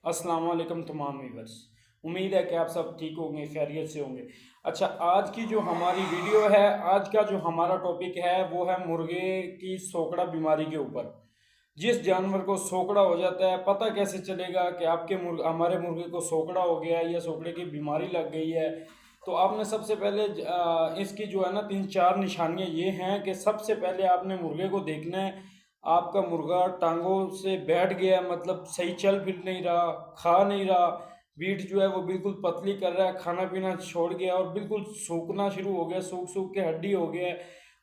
अस्सलाम वालेकुम तमाम व्यूअर्स। उम्मीद है कि आप सब ठीक होंगे, खैरियत से होंगे। अच्छा, आज की जो हमारी वीडियो है, आज का जो हमारा टॉपिक है वो है मुर्गे की सोकड़ा बीमारी के ऊपर। जिस जानवर को सोकड़ा हो जाता है, पता कैसे चलेगा कि हमारे मुर्गे को सोकड़ा हो गया है या सोकड़े की बीमारी लग गई है। तो आपने सबसे पहले इसकी जो है ना 3-4 निशानियां ये हैं कि सबसे पहले आपने मुर्गे को देखना है। आपका मुर्गा टांगों से बैठ गया, मतलब सही चल फिर नहीं रहा, खा नहीं रहा, पीठ जो है वो बिल्कुल पतली कर रहा है, खाना पीना छोड़ गया और बिल्कुल सूखना शुरू हो गया, सूख सूख के हड्डी हो गया है।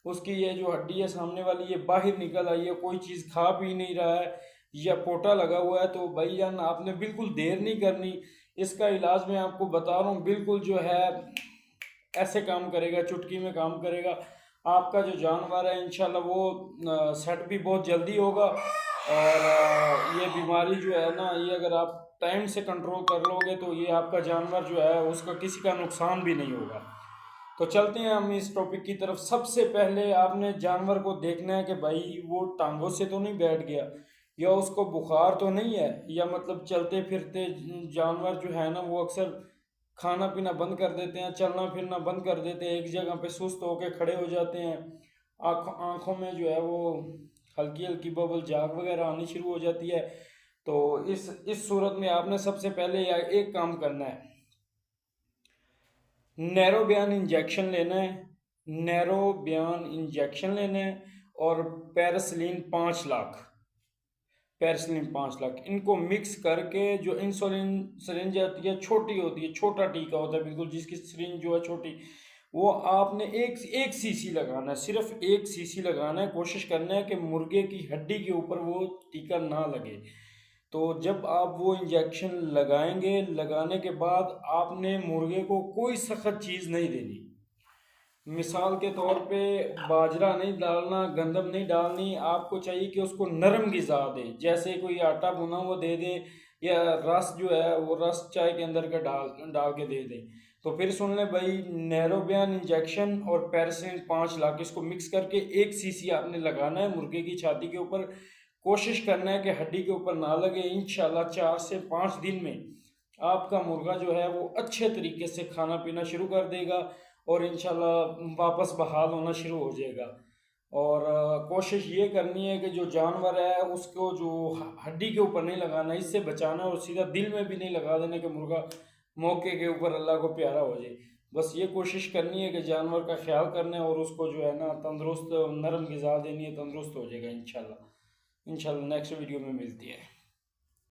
उसकी ये जो हड्डी है सामने वाली, ये बाहर निकल आई है, कोई चीज़ खा पी नहीं रहा है या पोटा लगा हुआ है। तो भाईजान आपने बिल्कुल देर नहीं करनी। इसका इलाज मैं आपको बता रहा हूँ, बिल्कुल जो है ऐसे काम करेगा, चुटकी में काम करेगा। आपका जो जानवर है इंशाल्लाह वो सेट भी बहुत जल्दी होगा। और ये बीमारी जो है ना, ये अगर आप टाइम से कंट्रोल कर लोगे तो ये आपका जानवर जो है उसका किसी का नुकसान भी नहीं होगा। तो चलते हैं हम इस टॉपिक की तरफ। सबसे पहले आपने जानवर को देखना है कि भाई वो टांगों से तो नहीं बैठ गया, या उसको बुखार तो नहीं है, या मतलब चलते फिरते जानवर जो है ना वो अक्सर खाना पीना बंद कर देते हैं, चलना फिरना बंद कर देते हैं, एक जगह पे सुस्त होकर खड़े हो जाते हैं। आँखों में जो है वो हल्की हल्की बबल झाग वगैरह आनी शुरू हो जाती है। तो इस सूरत में आपने सबसे पहले एक काम करना है, नैरो बयान इंजेक्शन लेना है। नैरो बयान इंजेक्शन लेना है और पैरासिलिन 5 लाख, पैरासिलिन 5 लाख, इनको मिक्स करके जो इंसुलिन सिरिंज आती है, छोटी होती है, छोटा टीका होता है बिल्कुल, जिसकी सिरिंज जो है छोटी, वो आपने एक एक सीसी लगाना है, सिर्फ एक सीसी लगाना है। कोशिश करना है कि मुर्गे की हड्डी के ऊपर वो टीका ना लगे। तो जब आप वो इंजेक्शन लगाएंगे, लगाने के बाद आपने मुर्गे को कोई सख्त चीज़ नहीं देनी। मिसाल के तौर पे बाजरा नहीं डालना, गंदम नहीं डालनी। आपको चाहिए कि उसको नरम ग़िज़ा दें, जैसे कोई आटा भुना हुआ दे दें, या रस जो है वो रस चाय के अंदर का डाल डाल के दे दें। तो फिर सुन लें भाई, नैरोबियन इंजेक्शन और पैरासिन 5 लाख, इसको मिक्स करके एक सीसी आपने लगाना है मुर्गे की छाती के ऊपर। कोशिश करना है कि हड्डी के ऊपर ना लगे। इंशाल्लाह 4 से 5 दिन में आपका मुर्गा जो है वो अच्छे तरीके से खाना पीना शुरू कर देगा और इंशाल्लाह वापस बहाल होना शुरू हो जाएगा। और कोशिश ये करनी है कि जो जानवर है उसको जो हड्डी के ऊपर नहीं लगाना, इससे बचाना, और सीधा दिल में भी नहीं लगा देना कि मुर्गा मौके के ऊपर अल्लाह को प्यारा हो जाए। बस ये कोशिश करनी है कि जानवर का ख्याल करना है और उसको जो है ना तंदुरुस्त नरम ग़िज़ा देनी है, तंदुरुस्त हो जाएगा इंशाल्लाह। इंशाल्लाह नेक्स्ट वीडियो में मिलती है।